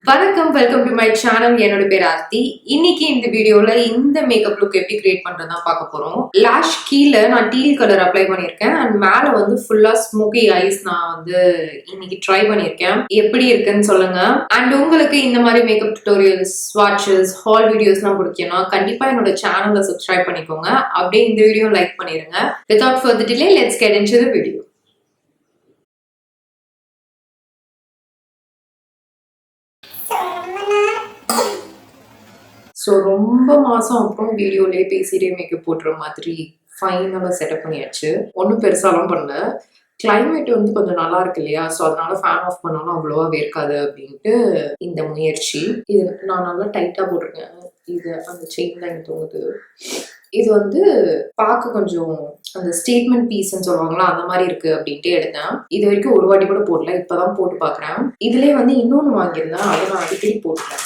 வணக்கம், welcome to my channel. என்னோட பேர் ஆர்த்தி. இன்னைக்கு இந்த வீடியோல இந்த மேக்கப் லுக் எப்படி கிரியேட் பண்றதா பார்க்க போறோம். லாஷ் கீழே நான் டீல் கலர் அப்ளை பண்ணியிருக்கேன் அண்ட் மேல வந்து ஃபுல்லா ஸ்மோக்கி ஐஸ் நான் வந்து இன்னைக்கு ட்ரை பண்ணியிருக்கேன். எப்படி இருக்குன்னு சொல்லுங்க. அண்ட் உங்களுக்கு இந்த மாதிரி மேக்கப் டியூட்டோரியல்ஸ், ஸ்வாட்சஸ், ஹால் வீடியோஸ்லாம் பிடிக்கும்னா கண்டிப்பா என்னோட சேனலை சப்ஸ்கிரைப் பண்ணிக்கோங்க. அப்படியே இந்த வீடியோ லைக் பண்ணிருங்க. Without further delay let's get into the video. So ரொம்ப மாதம் அப்புறம் வீடியோலேயே பேசிட்டே மேக்கப் போட்டுற மாதிரி ஃபைனலாக செட்டப் பண்ணியாச்சு. ஒன்றும் பெருசாலாம் பண்ணல. கிளைமேட் வந்து கொஞ்சம் நல்லா இருக்கு இல்லையா, ஸோ அதனால ஃபேன் ஆஃப் பண்ணாலும் அவ்வளோவா வேர்க்காது அப்படின்ட்டு இந்த முயற்சி. இது நான் நல்லா டைட்டாக போட்டிருக்கேன். இது அந்த செயின் தான் எனக்கு தோணுது. இது வந்து பார்க்க கொஞ்சம் அந்த ஸ்டேட்மெண்ட் பீஸ்ன்னு சொல்லுவாங்களா அந்த மாதிரி இருக்கு அப்படின்ட்டு எடுத்தேன். இது வரைக்கும் ஒரு வாட்டி கூட போடல, இப்போதான் போட்டு பார்க்குறேன். இதுலேயே வந்து இன்னொன்று வாங்கியிருந்தேன், அதை நான் அடிக்கடி போட்டுட்டேன்.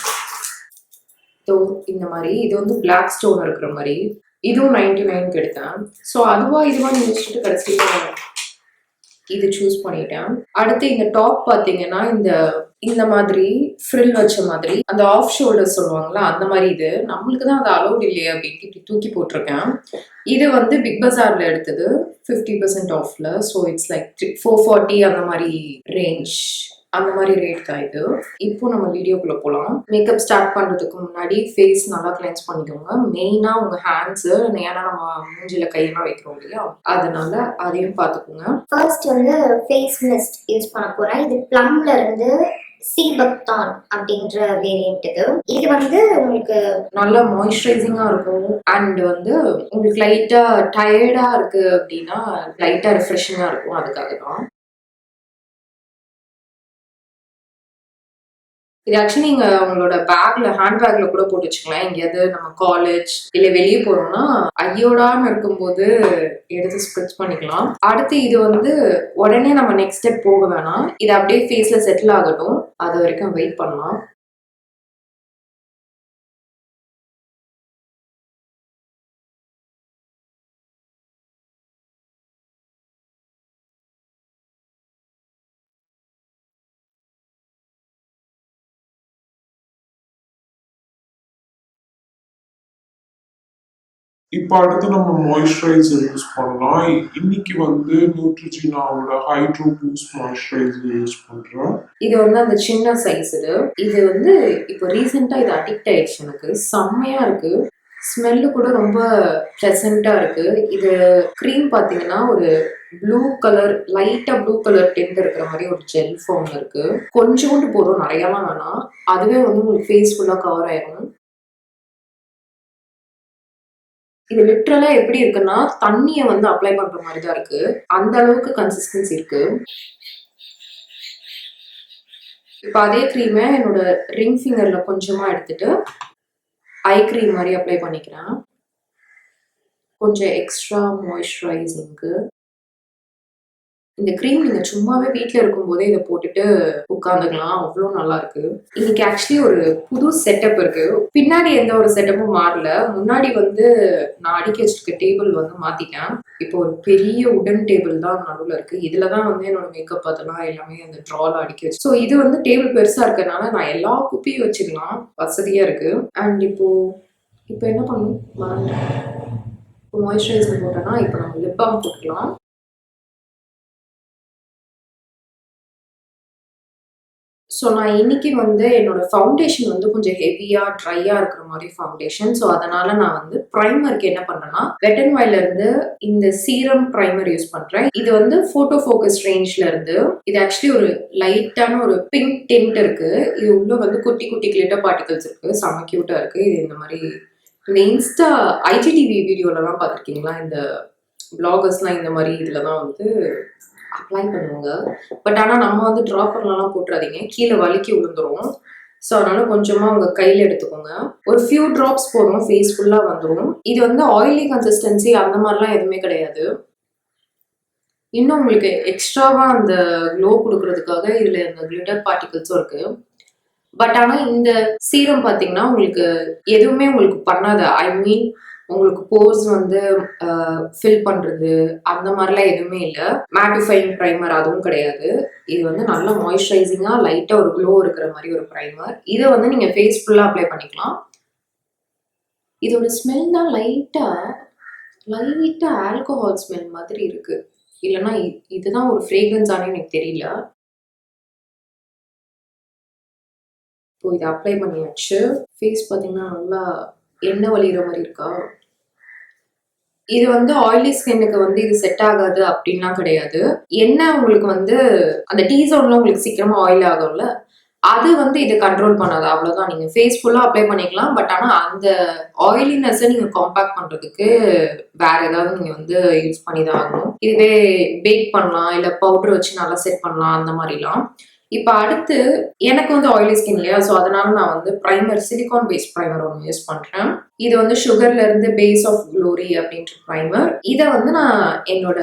இந்த மாதிரி இது வந்து பிளாக் ஸ்டோன் இருக்கிற மாதிரி இதுவும் 99 எடுத்தேன். ஸோ இதுவா யோசிச்சுட்டு கடைசியில இது சூஸ் பண்ணிட்டேன். அடுத்து இந்த டாப் பார்த்தீங்கன்னா இந்த மாதிரி ஃப்ரில் வச்ச மாதிரி அந்த ஆஃப் ஷோல்டர் சொல்லுவாங்களா அந்த மாதிரி. இது நம்மளுக்கு தான் அது அலௌட் இல்லையே அப்படின்ட்டு இப்படி தூக்கி போட்டிருக்கேன். இது வந்து பிக் பஜார்ல எடுத்தது 50% ஆஃப்ல. ஸோ இட்ஸ் லைக் 440 அந்த மாதிரி ரேஞ்ச், அந்த மாதிரி ரேட் தான் இது. இப்போ நம்ம வீடியோக்குள்ள போகலாம். மேக்கப் ஸ்டார்ட் பண்றதுக்கு முன்னாடி ஃபேஸ் நல்லா கிளென்ஸ் பண்ணிக்கோங்க. மெயினா உங்க ஹேண்ட்ஸ், ஏன்னா நம்ம மூஞ்சில கையெல்லாம் வைக்கிறோம் இல்லையா, அதனால அதையும் பார்த்துக்கோங்க. ஃபர்ஸ்ட் வந்து ஃபேஸ் மிஸ்ட் யூஸ் பண்ண போறேன். இது ப்ளம்ல இருந்து சீபக்தான் அப்படின்ற வேரியன்ட். இது வந்து உங்களுக்கு நல்லா மாய்ஸ்சரைசிங்கா இருக்கும் அண்ட் வந்து உங்களுக்கு லைட்டா டயர்டா இருக்கு அப்படின்னா லைட்டா ரிஃப்ரெஷிங்கா இருக்கும். அதுக்காக தான் இது. ஆக்சுவலி நீங்க உங்களோட பேக்ல, ஹேண்ட் பேக்ல கூட போட்டு வச்சுக்கலாம். எங்கேயாவது நம்ம காலேஜ் இல்ல வெளியே போறோம்னா ஐயோடான்னு இருக்கும்போது எடுத்து ஸ்ப்ரிட்ச் பண்ணிக்கலாம். அடுத்து இது வந்து உடனே நம்ம நெக்ஸ்ட் ஸ்டெப் போக வேணாம். இது அப்படியே ஃபேஸ்ல செட்டில் ஆகட்டும், அது வரைக்கும் வெயிட் பண்ணலாம். இப்போ அடுத்து நம்ம மாய்ஸ்சரைசர் யூஸ் பண்ணலாம். இன்னைக்கு வந்து நியூட்ரிஜினாவோட ஹைட்ரோ பூஸ்ட் மாய்ஸ்சரைசர் யூஸ் பண்றேன். இது வந்து அந்த சின்ன சைஸ். இது வந்து இப்போ ரீசெண்டா இது அடிக்ட் ஆயிடுச்சு எனக்கு. செம்மையா இருக்கு, ஸ்மெல்லு கூட ரொம்ப ப்ளசண்டா இருக்கு. இது க்ரீம் பார்த்தீங்கன்னா ஒரு ப்ளூ கலர், லைட்டா ப்ளூ கலர் டென்ட் இருக்கிற மாதிரி ஒரு ஜெல் ஃபார்ம் இருக்கு. கொஞ்சோண்டு போதும், நிறையலாம் வேணாம். அதுவே வந்து உங்களுக்கு ஃபேஸ் ஃபுல்லா கவர் ஆயிடும். இது லிட்ரலா எப்படி இருக்குன்னா தண்ணியை வந்து அப்ளை பண்ற மாதிரி தான் இருக்கு. அந்த அளவுக்கு கன்சிஸ்டன்சி இருக்கு. இப்போ அதே க்ரீமை என்னோட ரிங் ஃபிங்கர்ல கொஞ்சமா எடுத்துட்டு ஐ க்ரீம் மாதிரி அப்ளை பண்ணிக்கிறேன். கொஞ்சம் எக்ஸ்ட்ரா மாய்ஸ்சரைசிங்க்கு. இந்த க்ரீம் நீங்க சும்மாவே வீட்டில் இருக்கும்போதே இதை போட்டுட்டு உட்காந்துக்கலாம், அவ்வளோ நல்லா இருக்கு. இன்னைக்கு ஆக்சுவலி ஒரு புது செட்டப் இருக்கு. பின்னாடி எந்த ஒரு செட்டப்பும் மாறல. முன்னாடி வந்து நான் அடிக்க வச்சிருக்க டேபிள் வந்து மாத்திட்டேன். இப்போ ஒரு பெரிய உடன் டேபிள் தான் நடுவில் இருக்கு. இதுல தான் வந்து என்னோட மேக்கப் அதெல்லாம் எல்லாமே அந்த ட்ரால அடிக்க வச்சு. ஸோ இது வந்து டேபிள் பெருசா இருக்கனால நான் எல்லா குப்பியும் வச்சுக்கலாம், வசதியா இருக்கு. அண்ட் இப்போ என்ன பண்ணும் மறந்துட்டேன். இப்போ மாய்ஸ்சரைசர் போட்டோன்னா இப்போ நம்ம லிப் பாம் போட்டுக்கலாம். ஸோ நான் இன்னைக்கு வந்து என்னோட ஃபவுண்டேஷன் வந்து கொஞ்சம் ஹெவியா ட்ரையா இருக்கிற மாதிரி ஃபவுண்டேஷன். ஸோ அதனால நான் வந்து ப்ரைமருக்கு என்ன பண்றேன்னா வெட் அண்ட் வைல்ட்ல இருந்து இந்த சீரம் ப்ரைமர் யூஸ் பண்றேன். இது வந்து போட்டோ ஃபோக்கஸ் ரேஞ்ச்ல இருந்து. இது ஆக்சுவலி ஒரு லைட்டான ஒரு பிங்க் டென்ட் இருக்கு. இது உள்ள வந்து குட்டி குட்டி கிளிட்டர் பார்ட்டிகல்ஸ் இருக்கு. செம கியூட்டா இருக்கு. இது இந்த மாதிரி இந்த இன்ஸ்டா ஐஜிடிவி வீடியோலலாம் பார்த்துருக்கீங்களா, இந்த பிளாகர்ஸ்லாம் இந்த மாதிரி இதில் தான் வந்து அப்ளை பண்ணுவாங்க. பட் ஆனால் நம்ம வந்து ட்ராப்பர்லாம் போட்டுறாதீங்க, கீழே வலிக்கி விழுந்துரும். ஸோ அதனால கொஞ்சமாக உங்கள் கையில் எடுத்துக்கோங்க. ஒரு ஃபியூ ட்ராப்ஸ் போதும், ஃபேஸ் ஃபுல்லாக வந்துடும். இது வந்து ஆயிலி கன்சிஸ்டன்சி அந்த மாதிரிலாம் எதுவுமே கிடையாது. இன்னும் உங்களுக்கு எக்ஸ்ட்ராவாக அந்த க்ளோ கொடுக்கறதுக்காக இதில் இந்த கிளிட்டர் பார்ட்டிகல்ஸும் இருக்கு. பட் ஆனால் இந்த சீரம் பார்த்தீங்கன்னா உங்களுக்கு எதுவுமே உங்களுக்கு பண்ணாது. ஐ மீன் உங்களுக்கு போர்ஸ் வந்து ஃபில் பண்றது அந்த மாதிரிலாம் எதுவுமே இல்லை. மேட்டிஃபைங் ப்ரைமர் அதுவும் கிடையாது. இது வந்து நல்ல மாய்ஸ்சரைசிங்கா லைட்டா ஒரு க்ளோ இருக்கிற மாதிரி ஒரு ப்ரைமர். இதை வந்து நீங்க ஃபேஸ் ஃபுல்லா அப்ளை பண்ணிக்கலாம். இதோட ஸ்மெல் தான் லைட்டா ஆல்கஹால் ஸ்மெல் மாதிரி இருக்கு. இல்லைன்னா இதுதான் ஒரு ஃப்ரேக்ரன்ஸானே எனக்கு தெரியல. இப்போ இதை அப்ளை பண்ணியாச்சு. ஃபேஸ் பார்த்தீங்கன்னா நல்லா எண்ணெய் வலிகிற மாதிரி இருக்கா. இது வந்து ஆயிலி ஸ்கின்னுக்கு வந்து இது செட் ஆகாது அப்படின்லாம் கிடையாது. எண்ணெய் உங்களுக்கு வந்து அந்த டீ ஜோன்ல உங்களுக்கு சீக்கிரமா ஆயில் ஆகும்ல, அது வந்து இது கண்ட்ரோல் பண்ணாது. அவ்வளவுதான். நீங்க ஃபேஸ் ஃபுல்லா அப்ளை பண்ணிக்கலாம். பட் ஆனா அந்த ஆயிலினஸை நீங்க காம்பேக்ட் பண்றதுக்கு வேற ஏதாவது நீங்க வந்து யூஸ் பண்ணி தான் ஆகணும். இதுவே பேக் பண்ணலாம், இல்ல பவுடர் வச்சு நல்லா செட் பண்ணலாம் அந்த மாதிரிலாம். இப்போ அடுத்து எனக்கு வந்து ஆயிலி ஸ்கின் இல்லையா, ஸோ அதனால நான் வந்து ப்ரைமர் சிலிகான் பேஸ்ட் ப்ரைமர் ஒன்று யூஸ் பண்றேன். இது வந்து சுகர்ல இருந்து பேஸ் ஆஃப் க்ளோரி அப்படின்ற ப்ரைமர். இதை வந்து நான் என்னோட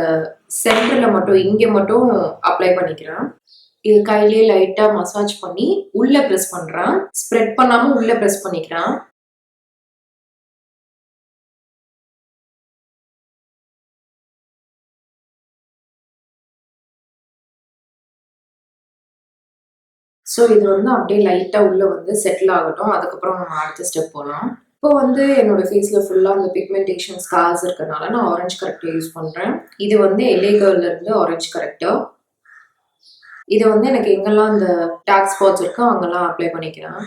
சென்டர்ல மட்டும் இங்க மட்டும் அப்ளை பண்ணிக்கிறேன். இது கையிலேயே லைட்டா மசாஜ் பண்ணி உள்ள ப்ரெஸ் பண்றேன். ஸ்ப்ரெட் பண்ணாம உள்ள ப்ரெஸ் பண்ணிக்கிறேன். ஸோ இது வந்து அப்படியே லைட்டா உள்ள வந்து செட்டில் ஆகட்டும். அதுக்கப்புறம் நம்ம அடுத்த ஸ்டெப் போகலாம். இப்போ வந்து என்னோட ஃபேஸ்ல ஃபுல்லா அந்த பிக்மெண்டேஷன் ஸ்கார்ஸ் இருக்கறனால நான் ஆரஞ்சு கரெக்டர் யூஸ் பண்றேன். இது வந்து LA Girlல இருந்து ஆரஞ்சு கரெக்டர். இதை வந்து எனக்கு எங்கெல்லாம் இந்த டார்க் ஸ்பாட்ஸ் இருக்கோ அங்கெல்லாம் அப்ளை பண்ணிக்கிறேன்.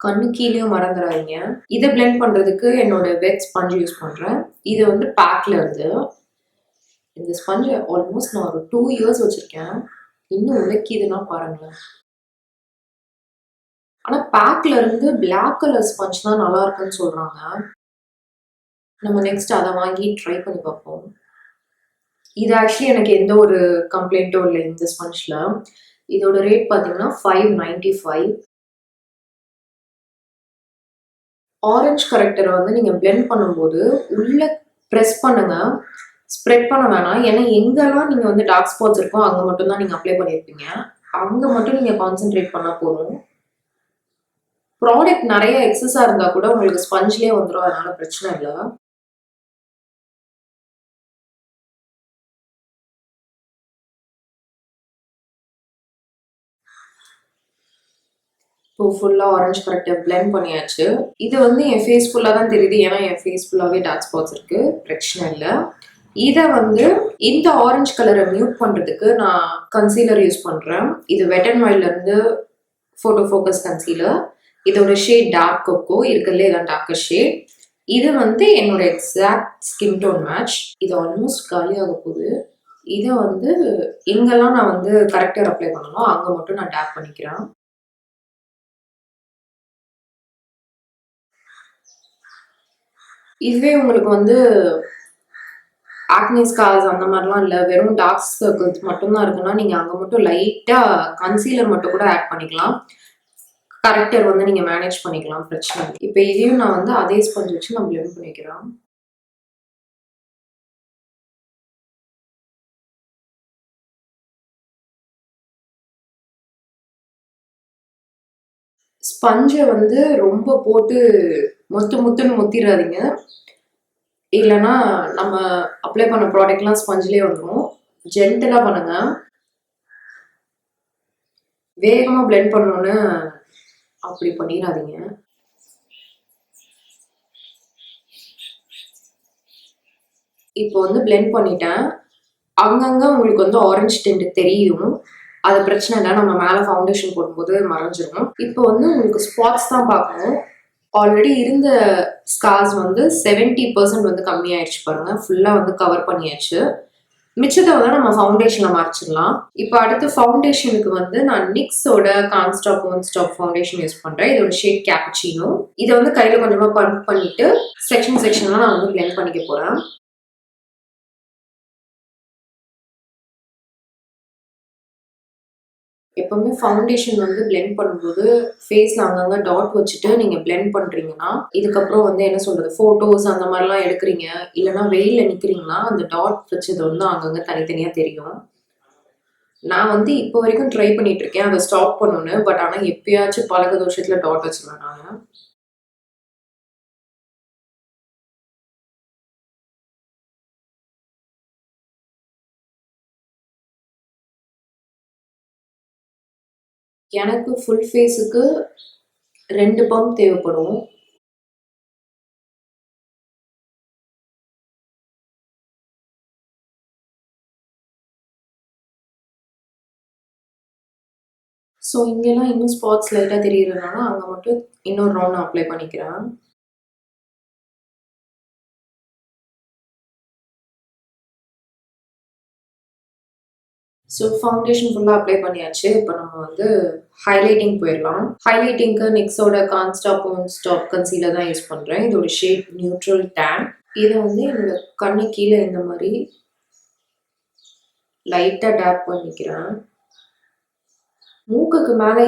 கண்ணு கீழேயும் மறந்துடாதீங்க. இதை பிளெண்ட் பண்றதுக்கு என்னோட வெட் ஸ்பஞ்ச் யூஸ் பண்றேன். இது வந்து பேக்ல இருந்து. இந்த ஸ்பஞ்சை ஆல்மோஸ்ட் நான் ஒரு 2 இயர்ஸ் வச்சிருக்கேன். இன்னும் உழைக்கிதுன்னா பாருங்களேன். ஆனா பேக்ல இருந்து பிளாக் கலர் ஸ்பஞ்ச் தான் நல்லா இருக்குன்னு சொல்றாங்க. நம்ம நெக்ஸ்ட் அதை வாங்கி ட்ரை பண்ணி பார்ப்போம். இது ஆக்சுவலி எனக்கு எந்த ஒரு கம்ப்ளைண்ட்டும் இல்லை இந்த ஸ்பஞ்ச்ல. இதோட ரேட் பார்த்தீங்கன்னா $5.95. ஆரஞ்சு கரெக்டரை வந்து நீங்க பிளெண்ட் பண்ணும்போது உள்ள ப்ரெஸ் பண்ணுங்க, ஸ்ப்ரெட் பண்ண வேணாம். ஏன்னா எங்கெல்லாம் நீங்க வந்து டார்க் ஸ்பாட்ஸ் இருக்கோ அங்க மட்டும் தான் நீங்க அப்ளை பண்ணியிருப்பீங்க. அங்க மட்டும் நீங்க கான்சென்ட்ரேட் பண்ணா போதும். ப்ராடக்ட் நிறைய எக்ஸஸா இருந்தா கூட உங்களுக்கு ஸ்பஞ்ச்லயே வந்துடும். அதனால பிரச்சனை இல்லை. இப்போ ஃபுல்லா ஆரஞ்சு கரெக்டா பிளெண்ட் பண்ணியாச்சு. இது வந்து என் ஃபேஸ் ஃபுல்லா தான் தெரியுது. ஏன்னா என் ஃபேஸ் ஃபுல்லாவே டார்க் ஸ்பாட்ஸ் இருக்கு. பிரச்சனை இல்லை. இதை வந்து இந்த ஆரஞ்சு கலரை மியூட் பண்றதுக்கு நான் கன்சீலர் யூஸ் பண்றேன். இது வெட் அண்ட் வைல்ட்ல இருந்து போட்டோ ஃபோக்கஸ் கன்சீலர். இதோட ஷேட் டார்க் கொக்கோ. இருக்கிறதுல இதான் டார்க்கர் ஷேட். இது வந்து என்னோட எக்ஸாக்ட் ஸ்கின் டோன் மேட்ச். இது ஆல்மோஸ்ட் காலியாக போகுது. இதை வந்து எங்கெல்லாம் நான் வந்து கரெக்டர் அப்ளை பண்ணணும் அங்க மட்டும் நான் டேப் பண்ணிக்கிறேன். இதுவே உங்களுக்கு வந்து ஆக்னி ஸ்கார்ஸ் அந்த மாதிரிலாம் இல்லை, வெறும் டார்க் சர்க்கிள்ஸ் மட்டும்தான் இருக்குன்னா நீங்க அங்க மட்டும் லைட்டா கன்சீலர் மட்டும் கூட ஆட் பண்ணிக்கலாம். கரெக்டர் வந்து நீங்க மேனேஜ் பண்ணிக்கலாம். பிரச்சனை இல்லை. இப்போ இதையும் நான் வந்து அதே ஸ்பஞ்ச் வச்சு நான் பிளெண்ட் பண்ணிக்கிறேன். ஸ்பஞ்சை வந்து ரொம்ப போட்டு முத்துன்னு முத்திடாதீங்க. இல்லைன்னா நம்ம அப்ளை பண்ண ப்ராடக்ட்லாம் ஸ்பஞ்சிலே வந்துடும். ஜென்டலா பண்ணுங்க. வேகமா பிளெண்ட் பண்ணணும்னு அப்படி பண்ணிடாதீங்க. இப்போ வந்து பிளெண்ட் பண்ணிட்டேன். அங்கங்க உங்களுக்கு வந்து ஆரஞ்சு டென்ட் தெரியும். அது பிரச்சனை இல்லை. நம்ம மேலே ஃபவுண்டேஷன் போடும்போது மறைஞ்சிரும். இப்போ வந்து உங்களுக்கு ஸ்பாட்ஸ் தான் பார்க்கணும். ஆல்ரெடி இருந்த ஸ்கார்ஸ் வந்து 70% வந்து கம்மியாயிடுச்சு பாருங்க. ஃபுல்லா வந்து கவர் பண்ணியாச்சு. மிச்சத்தை வந்து நம்ம ஃபவுண்டேஷன்ல மறைச்சிடலாம். இப்போ அடுத்து ஃபவுண்டேஷனுக்கு வந்து நான் நிக்ஸோட கான்ஸ்டாப் ஒன் ஸ்டாப் ஃபவுண்டேஷன் யூஸ் பண்றேன். இதோட ஷேட் கேப்புச்சினோ. இதை வந்து கையில கொஞ்சமா பம்ப் பண்ணிட்டு செக்ஷன்லாம் நான் வந்து பிளெண்ட் பண்ணிக்க போறேன். எப்பவுமே ஃபவுண்டேஷன் வந்து பிளெண்ட் பண்ணும்போது ஃபேஸ்ல அங்கங்க டாட் வச்சுட்டு நீங்க பிளெண்ட் பண்றீங்கன்னா, இதுக்கப்புறம் வந்து என்ன சொல்றது, ஃபோட்டோஸ் அந்த மாதிரிலாம் எடுக்கிறீங்க, இல்லைன்னா வெயில்ல நிக்கிறீங்கன்னா அந்த டாட் வச்சது வந்து அங்கங்க தனித்தனியா தெரியும். நான் வந்து இப்போ வரைக்கும் ட்ரை பண்ணிட்டு இருக்கேன் அதை ஸ்டாப் பண்ணணும்னு. பட் ஆனா எப்பயாச்சும் பழக்க தோஷத்துல டாட் வச்சிருவேன் நானு. எனக்கு ஃபுல் ஃபேஸுக்கு 2 பம்ப் தேவைப்படும். ஸோ இங்கெல்லாம் இன்னும் ஸ்பாட்ஸ் லைட்டா தெரியறதுனால அங்க மட்டும் இன்னொரு ரவுண்ட் நான் அப்ளை பண்ணிக்கிறேன். ஸோ ஃபவுண்டேஷன் ஃபுல்லா அப்ளை பண்ணியாச்சு. இப்போ நம்ம வந்து ஹைலைட்டிங் போயிடலாம். ஹைலைட்டிங்க்கு நிக்ஸோட can't stop won't stop concealer தான் யூஸ் பண்றேன். இதோட ஷேட் நியூட்ரல் டேன். இதை வந்து என்னோட கண்ணு கீழே இந்த மாதிரி லைட்டா டேப் பண்ணிக்கிறேன். மூக்குக்கு மேல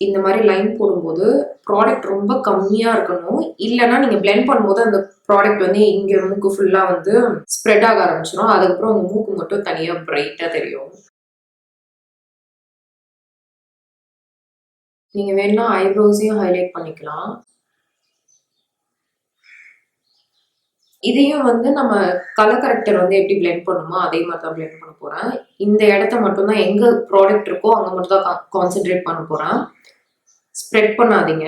இந்த மாதிரி லைன் போடும்போது ப்ராடக்ட் ரொம்ப கம்மியா இருக்கணும். இல்லைன்னா நீங்க பிளெண்ட் பண்ணும்போது அந்த ப்ராடக்ட் வந்து இங்க மூக்கு ஃபுல்லா வந்து ஸ்ப்ரெட் ஆக ஆரம்பிச்சிடும். அதுக்கப்புறம் உங்க மூக்கு மட்டும் தனியா பிரைட்டா தெரியும். நீங்க வேணா ஐப்ரோஸையும் ஹைலைட் பண்ணிக்கலாம். இதையும் வந்து நம்ம கலர் கரெக்டர் வந்து எப்படி பிளெண்ட் பண்ணுமோ அதே மாதிரி தான் பிளெண்ட் பண்ண போறேன். இந்த இடத்த மட்டும் தான் எங்க ப்ராடக்ட் இருக்கோ அங்க மட்டும் தான் கான்சென்ட்ரேட் பண்ண போறேன். ஸ்ப்ரெட் பண்ணாதீங்க.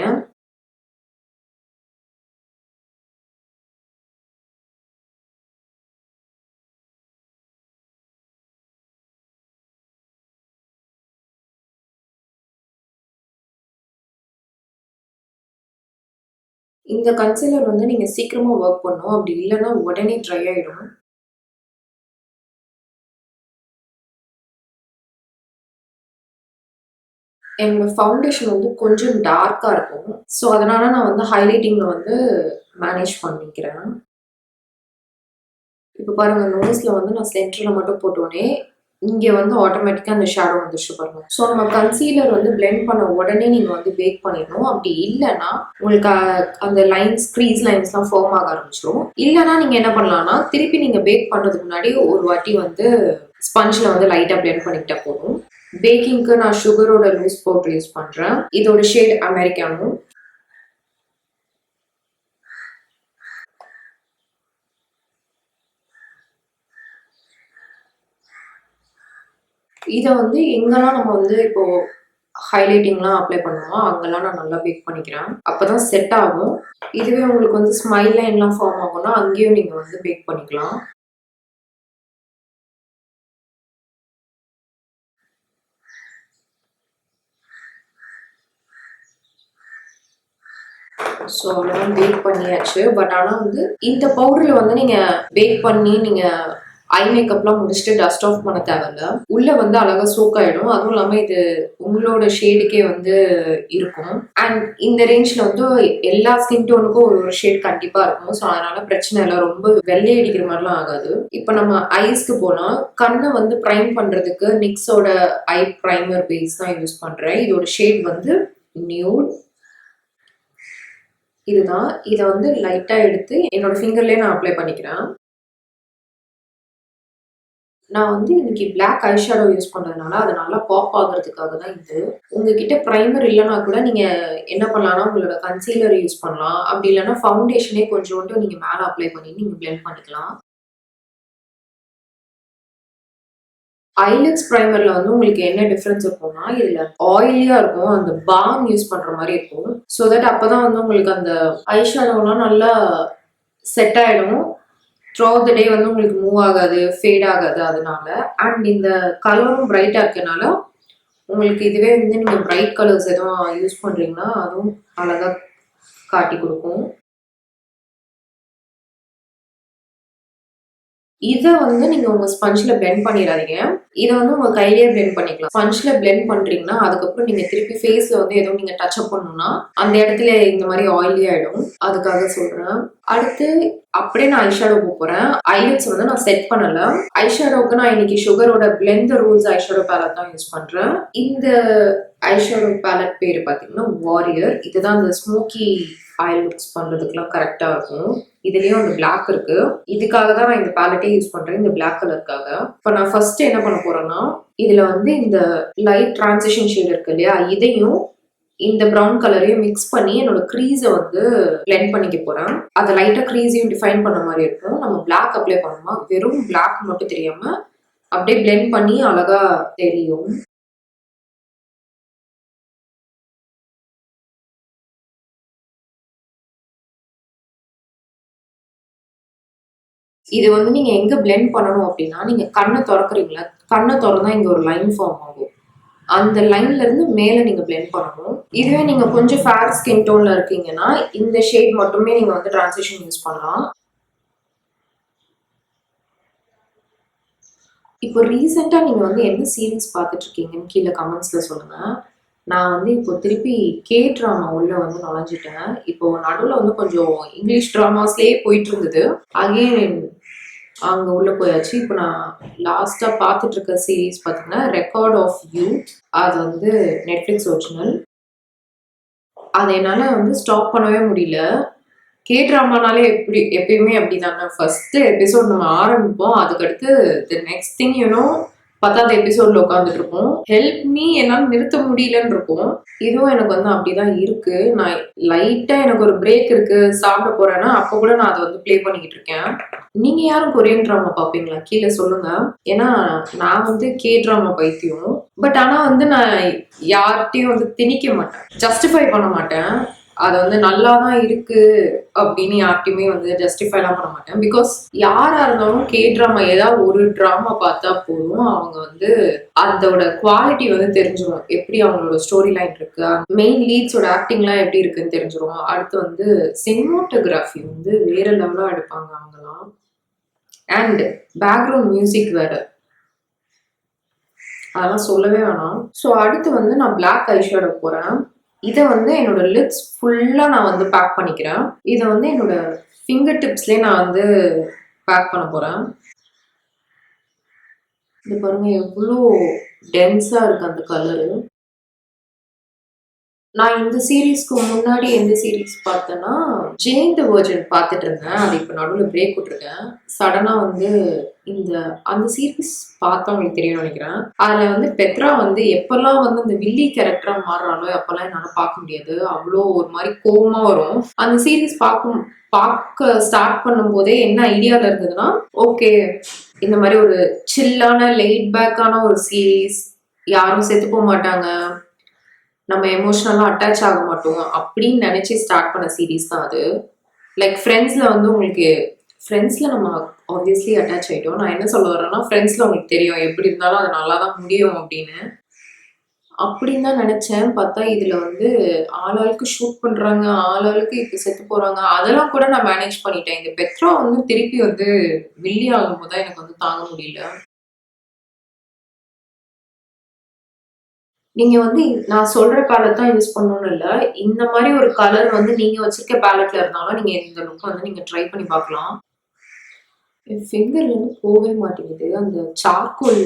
இந்த கன்சீலர் வந்து நீங்க சீக்கிரமா ஒர்க் பண்ணும். அப்படி இல்லைன்னா உடனே ட்ரை ஆயிடும். என்னோட ஃபவுண்டேஷன் வந்து கொஞ்சம் டார்க்கா இருக்கும். ஸோ அதனால நான் வந்து ஹைலைட்டிங்ல வந்து மேனேஜ் பண்ணிக்கிறேன். இப்போ பாருங்க, நோஸ்ல வந்து நான் சென்டர்ல மட்டும் போட்டோனே இங்க வந்து ஆட்டோமேட்டிக்கா அந்த ஷேடோ வந்துருச்சு பாருங்க. ஸோ நம்ம கன்சீலர் வந்து பிளெண்ட் பண்ண உடனே நீங்க வந்து பேக் பண்ணிடணும். அப்படி இல்லைன்னா உங்களுக்கு அந்த லைன்ஸ், க்ரீஸ் லைன்ஸ்லாம் ஃபார்ம் ஆக ஆரம்பிச்சிடும். இல்லைன்னா நீங்க என்ன பண்ணலாம்னா திருப்பி நீங்க பேக் பண்றதுக்கு முன்னாடி ஒரு வாட்டி வந்து ஸ்பஞ்சில் வந்து லைட்டா பிளெண்ட் பண்ணிக்கிட்டா போதும். பேக்கிங்க்கு நான் சுகரோட லூஸ் பவுடர் யூஸ் பண்றேன். இதோட ஷேட் அமெரிக்கானோ. இதை வந்து எங்கெல்லாம் நம்ம வந்து இப்போ ஹைலைட்டிங்லாம் அப்ளை பண்ணுவோமோ அங்கெல்லாம் நான் நல்லா பேக் பண்ணிக்கிறேன். அப்பதான் செட் ஆகும். இதுவே உங்களுக்கு வந்து ஸ்மைல் லைன்லாம் ஃபார்ம் ஆகும்னா அங்கேயும் நீங்க வந்து பேக் பண்ணிக்கலாம். ஸோ அவ்வளோதான், பேக் பண்ணியாச்சு. பட் ஆனால் வந்து இந்த பவுடரில் வந்து நீங்கள் பேக் பண்ணி நீங்கள் ஐ மேக்கப்லாம் முடிச்சுட்டு டஸ்ட் ஆஃப் பண்ண தேவையில்ல. உள்ளே வந்து அழகாக சோக் ஆகிடும். அதுவும் இல்லாமல் இது உங்களோட ஷேடுக்கே வந்து இருக்கும். அண்ட் இந்த ரேஞ்சில் வந்து எல்லா ஸ்கின் டோனுக்கும் ஒரு ஷேட் கண்டிப்பாக இருக்கும். ஸோ அதனால பிரச்சனை இல்லை, ரொம்ப வெள்ளை அடிக்கிற மாதிரிலாம் ஆகாது. இப்போ நம்ம ஐஸ்க்கு போனால் கண்ணை வந்து ப்ரைம் பண்ணுறதுக்கு நிக்ஸோட ஐ ப்ரைமர் பேஸ் தான் யூஸ் பண்ணுறேன். இதோட ஷேட் வந்து நியூட். இதுதான். இதை வந்து லைட்டா எடுத்து என்னோட ஃபிங்கர்லயே நான் அப்ளை பண்ணிக்கிறேன். நான் வந்து இன்னைக்கு பிளாக் ஐ ஷேடோ யூஸ் பண்றதுனால அது நல்லா பாப் ஆகுறதுக்காக தான் இது. உங்ககிட்ட ப்ரைமர் இல்லைன்னா கூட நீங்க என்ன பண்ணலாம்னா உங்களோட கன்சீலர் யூஸ் பண்ணலாம். அப்படி இல்லைன்னா ஃபவுண்டேஷனே கொஞ்சோண்டு நீங்க மேல அப்ளை பண்ணி நீங்க பிளெண்ட் பண்ணிக்கலாம். ஐலெட்ஸ் ப்ரைமர்ல வந்து உங்களுக்கு என்ன டிஃபரன்ஸ் இருக்கும்னா இதுல ஆயிலியா இருக்கும், அந்த பாம் யூஸ் பண்ற மாதிரி இருக்கும். ஸோ தட் அப்பதான் வந்து உங்களுக்கு அந்த ஐ ஷேடோலாம் நல்லா செட் ஆயிடும். த்ரூ அவுட் த டே வந்து உங்களுக்கு மூவ் ஆகாது, ஃபேட் ஆகாது. அதனால அண்ட் இந்த கலரும் பிரைட்டா இருக்கனால உங்களுக்கு இதுவே வந்து நீங்க பிரைட் கலர்ஸ் எதுவும் யூஸ் பண்றீங்கன்னா அதுவும் அழகா காட்டி கொடுக்கும். இதை வந்து நீங்க உங்க ஸ்பஞ்சில் பிளெண்ட் பண்ணிடாதீங்க. இதை வந்து உங்க கையிலேயே பிளெண்ட் பண்ணிக்கலாம். ஸ்பஞ்சில் பிளெண்ட் பண்றீங்கன்னா அதுக்கப்புறம் நீங்க திருப்பி ஃபேஸ்ல வந்து ஏதோ நீங்க டச் அப் பண்ணணும்னா அந்த இடத்துல இந்த மாதிரி ஆயிலி ஆயிடும். அதுக்காக சொல்றேன். அடுத்து அப்படியே நான் ஐஷேடோ போறேன். ஐலைட்ஸ் வந்து நான் செட் பண்ணல. ஐஷேடோக்கு நான் இன்னைக்கு சுகரோட blend the rules eyeshadow palette தான் யூஸ் பண்றேன். இந்த ஐஷேடோ பேலட் பேரு பாத்தீங்கன்னா வாரியர். இதுதான் இந்த ஸ்மோக்கி ஐ லுக்ஸ் பண்றதுக்குலாம் கரெக்டா இருக்கும். இதுலயும் அந்த பிளாக் இருக்கு. இதுக்காக தான் நான் இந்த பேலட்டே யூஸ் பண்றேன், இந்த பிளாக் கலருக்காக. இப்போ நான் ஃபர்ஸ்ட் என்ன பண்ண போறேன்னா, இதுல வந்து இந்த லைட் டிரான்சிஷன் ஷேட் இருக்கு இல்லையா, இதையும் இந்த ப்ரௌன் கலரையும் மிக்ஸ் பண்ணி என்னோட க்ரீஸை வந்து பிளெண்ட் பண்ணிக்க போறேன். அதை லைட்டா க்ரீஸையும் டிஃபைன் பண்ண மாதிரி இருக்கும். நம்ம பிளாக் அப்ளை பண்ணோமா, வெறும் பிளாக் மட்டும் தெரியாம அப்படியே பிளெண்ட் பண்ணி அழகா தெரியும். இது வந்து நீங்க எங்க பிளெண்ட் பண்ணணும் அப்படின்னா, நீங்க கண்ணை திறக்கிறீங்களா, கண்ணை திறந்தா இங்க ஒரு லைன் ஃபார்ம் ஆகும். அந்த லைன்ல இருந்து மேல நீங்க பிளெண்ட் பண்ணணும். இதுவே நீங்க கொஞ்சம் ஃபேர் ஸ்கின் டோன்ல இருக்கீங்கன்னா இந்த ஷேட் மட்டுமே நீங்க வந்து டிரான்சிஷன் யூஸ் பண்ணலாம். இப்போ ரீசெண்டா நீங்க வந்து என்ன சீரீஸ் பார்த்துட்டு இருக்கீங்கன்னு கீழே கமெண்ட்ஸ்ல சொல்லுங்க. நான் வந்து இப்போ திருப்பி கே ட்ராமா உள்ள வந்து நுழைஞ்சிட்டேன். இப்போ நடுவில் வந்து கொஞ்சம் இங்கிலீஷ் ட்ராமாஸ்லேயே போயிட்டு இருந்தது. அகெயின் அங்க உள்ள போயாச்சு. இப்போ நான் லாஸ்டா பார்த்துட்டு இருக்க சீரீஸ் பார்த்தீங்கன்னா ரெக்கார்ட் ஆஃப் யூ. அது வந்து நெட்ஃப்ளிக்ஸ் ஒரிஜினல். அதை என்னால வந்து ஸ்டாப் பண்ணவே முடியல. கே ட்ராமானாலே எப்பயுமே அப்படிதாங்க. ஃபர்ஸ்ட் எபிசோட் நம்ம ஆரம்பிப்போம், அதுக்கடுத்து தி நெக்ஸ்ட் திங் யூனோ 10வது எபிசோட்ல உட்காந்துட்டு இருப்போம். ஹெல்ப் மீ என்னால நிறுத்த முடியலன்னு இருக்கும். இதுவும் எனக்கு வந்து அப்படிதான் இருக்கு. நான் லைட்டா எனக்கு ஒரு பிரேக் இருக்கு, சாப்பிட போறேன்னா அப்போ கூட நான் அதை வந்து ப்ளே பண்ணிக்கிட்டு இருக்கேன். நீங்க யாரும் கொரியன் ட்ராமா பார்ப்பீங்களா? கீழே சொல்லுங்க. ஏன்னா நான் வந்து கே ட்ராமா பைத்தியம். பட் ஆனா வந்து நான் யார்கிட்டையும் வந்து திணிக்க மாட்டேன், ஜஸ்டிஃபை பண்ண மாட்டேன். அது வந்து நல்லா தான் இருக்கு அப்படின்னு யார்ட்டையுமே வந்து ஜஸ்டிஃபைலாம் பண்ண மாட்டேன். பிகாஸ் யாரா இருந்தாலும் கே ட்ராமா ஏதாவது ஒரு ட்ராமா பார்த்தா போதும், அவங்க வந்து அதோட குவாலிட்டி வந்து தெரிஞ்சிடும். எப்படி அவங்களோட ஸ்டோரி லைன் இருக்கு, மெயின் லீட்ஸோட ஆக்டிங்லாம் எப்படி இருக்குன்னு தெரிஞ்சிடும். அடுத்து வந்து சினிமாட்டோகிராஃபி வந்து வேற லெவலா எடுப்பாங்க அவங்கலாம். அண்ட் பேக்ரவுண்ட் மியூசிக் வேற, அதெல்லாம் சொல்லவே வேணாம். ஸோ அடுத்து வந்து நான் பிளாக் ஐஷேடோ போறேன். இதை வந்து என்னோட லிப்ஸ் ஃபுல்லா நான் வந்து பேக் பண்ணிக்கிறேன். இதை வந்து என்னோட ஃபிங்கர் டிப்ஸ்லயே நான் வந்து பேக் பண்ண போறேன். இது பாருங்க எவ்வளோ டென்ஸா இருக்கு அந்த கலரு. நான் இந்த சீரீஸ்க்கு முன்னாடி எந்த சீரீஸ் பார்த்தேன்னா ஜேன் த வர்ஜின் பார்த்துட்டு இருந்தேன். அது இப்போ நடுவில் பிரேக் விட்டுருக்கேன். சடனா வந்து அந்த சீரீஸ் பார்த்தவங்களுக்கு தெரியும்னு நினைக்கிறேன். அதுல வந்து பெத்ரா வந்து எப்பெல்லாம் வந்து அந்த வில்லி கேரக்டரா மாறுறாலோ அப்பெல்லாம் என்னால பார்க்க முடியாது. அவ்வளோ ஒரு மாதிரி கோவமா வரும். அந்த சீரீஸ் பார்க்க ஸ்டார்ட் பண்ணும் போதே என்ன ஐடியால இருந்ததுன்னா, ஓகே இந்த மாதிரி ஒரு சில்லான லைட் பேக்கான ஒரு சீரீஸ், யாரும் செத்து போக மாட்டாங்க, நம்ம எமோஷனலா அட்டாச் ஆக மாட்டோம் அப்படின்னு நினைச்சு ஸ்டார்ட் பண்ண சீரீஸ் தான் அது. லைக் ஃப்ரெண்ட்ஸ்ல வந்து உங்களுக்கு ஃப்ரெண்ட்ஸ்ல நம்ம ஆப்வியஸ்லி அட்டாச் ஆயிட்டோம். நான் என்ன சொல்ல வரேன்னா, ஃப்ரெண்ட்ஸ்ல உங்களுக்கு தெரியும் எப்படி இருந்தாலும் அது நல்லா தான் முடியும் அப்படின்னு. அப்படின்னு தான் நினைச்சேன். பார்த்தா இதுல வந்து ஆளாளுக்கு ஷூட் பண்றாங்க, ஆளாளுக்கு இப்ப செத்து போறாங்க. அதெல்லாம் கூட நான் மேனேஜ் பண்ணிட்டேன். இந்த பெத்ரா வந்து திருப்பி வந்து வில்லி ஆகும்போது தான் எனக்கு வந்து தாங்க முடியல. நீங்க வந்து நான் சொல்ற பேலட் தான் யூஸ் பண்ணணும்னு இல்ல. இந்த மாதிரி ஒரு கலர் வந்து நீங்க வச்சிருக்க பேலட்ல இருந்தாலும் நீங்க இந்த லுக் வந்து நீங்க ட்ரை பண்ணி பார்க்கலாம். என் ஃபிங்கர்ல இருந்து போகவே மாட்டேங்குது. அந்த சார்கோல்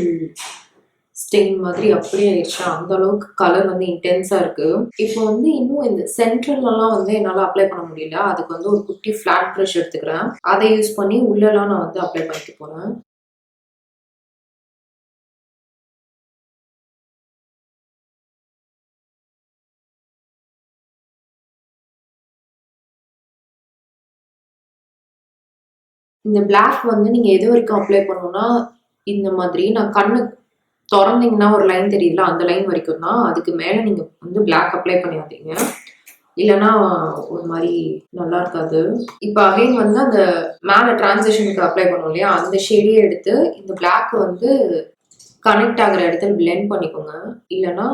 ஸ்டெயின் மாதிரி அப்படியே ஆயிடுச்சு. அந்த அளவுக்கு கலர் வந்து இன்டென்ஸா இருக்கு. இப்போ வந்து இன்னும் இந்த சென்ட்ரல்லாம் வந்து என்னால அப்ளை பண்ண முடியல. அதுக்கு வந்து ஒரு குட்டி ஃபிளாட் ப்ரஷ் எடுத்துக்கிறேன். அதை யூஸ் பண்ணி உள்ளெல்லாம் நான் வந்து அப்ளை பண்ணிக்க போறேன். இந்த பிளாக் வந்து நீங்க எது வரைக்கும் அப்ளை பண்ணணும்னா, இந்த மாதிரி நான் கண்ணு தொறந்தீங்கன்னா ஒரு லைன் தெரியுதுல, அந்த லைன் வரைக்கும் தான். அதுக்கு மேல நீங்க வந்து பிளாக் அப்ளை பண்ணியாதீங்க. இல்லைன்னா ஒரு மாதிரி நல்லா இருக்காது. இப்போ அகைன் வந்து அந்த மேல டிரான்சிஷனுக்கு அப்ளை பண்ணுவோம் இல்லையா, அந்த ஷேடே எடுத்து இந்த பிளாக் வந்து கனெக்ட் ஆகிற இடத்துல பிளெண்ட் பண்ணிக்கோங்க. இல்லைன்னா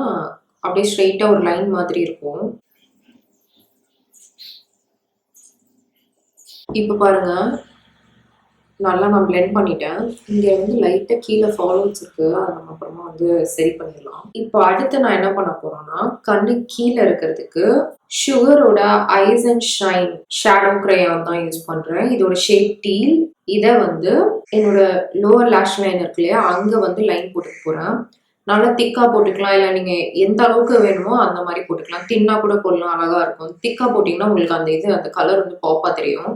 அப்படியே ஸ்ட்ரெயிட்டா ஒரு லைன் மாதிரி இருக்கும். இப்போ பாருங்க, நல்லா நான் பிளெண்ட் பண்ணிட்டேன். இங்க வந்து லைட்டா கீழே ஃபாலோவர்ஸ் இருக்கு. அதை நம்ம அப்புறமா வந்து சரி பண்ணிடலாம். இப்போ அடுத்து நான் என்ன பண்ண போறேன்னா, கண்ணு கீழே இருக்கிறதுக்கு சுகரோட ice and shine shadow crayon தான் யூஸ் பண்றேன். இதோட ஷேட் டீல். இதை வந்து என்னோட லோவர் லேஷ் லைன் இருக்கு இல்லையா, அங்க வந்து லைன் போட்டுக்க போறேன். நல்லா திக்கா போட்டுக்கலாம், இல்லை நீங்க எந்த அளவுக்கு வேணுமோ அந்த மாதிரி போட்டுக்கலாம். தின்னா கூட போடலாம், அழகா இருக்கும். திக்கா போட்டீங்கன்னா உங்களுக்கு அந்த கலர் வந்து பாப்பா தெரியும்.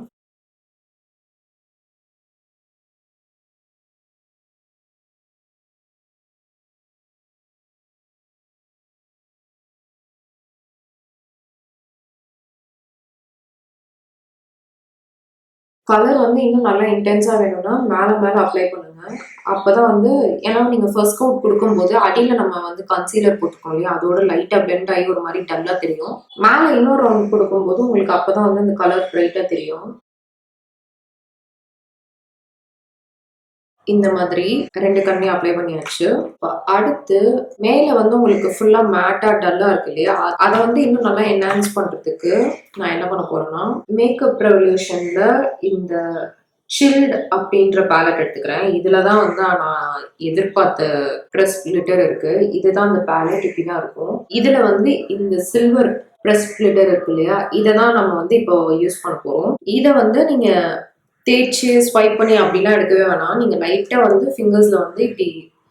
கலர் வந்து இன்னும் நல்லா இன்டென்ஸா வேணும்னா மேல மேல அப்ளை பண்ணுங்க. அப்பதான் வந்து, ஏன்னா நீங்க ஃபர்ஸ்ட் கோட் கொடுக்கும்போது அடியில நம்ம வந்து கன்சீலர் போட்டுக்கோம் இல்லையா, அதோட லைட்டா பிளெண்ட் ஆகி ஒரு மாதிரி டல்லா தெரியும். மேல இன்னொரு ரவுண்ட் கொடுக்கும்போது உங்களுக்கு அப்பதான் வந்து அந்த கலர் பிரைட்டா தெரியும். இந்த மாதிரி 2 கண்ணையும் அப்ளை பண்ணியாச்சு. அடுத்து மேல வந்து உங்களுக்கு ஃபுல்லா மேட்டா டல்லா இருக்கு இல்லையா, அதை வந்து இன்னும் நல்லா என்ஹான்ஸ் பண்றதுக்கு நான் என்ன பண்ண போறேன்னா, மேக்கப் ரெவல்யூஷன்ல இந்த சில்ட் அப்படின்ற பேலட் எடுத்துக்கிறேன். இதுலதான் வந்து நான் எதிர்பார்த்த ப்ரெஸ் கிளிட்டர் இருக்கு. இதுதான் அந்த பேலட். இப்படிதான் இருக்கும். இதுல வந்து இந்த சில்வர் ப்ரெஸ் கிளிட்டர் இருக்கு இல்லையா, இதை தான் நம்ம வந்து இப்போ யூஸ் பண்ண போறோம். இதை வந்து நீங்க தேய்ச்சி ஸ்வைப் பண்ணி அப்படிலாம் எடுக்கவே வேணாம். நீங்க லைட்டா வந்து ஃபிங்கர்ஸ்ல வந்து இப்படி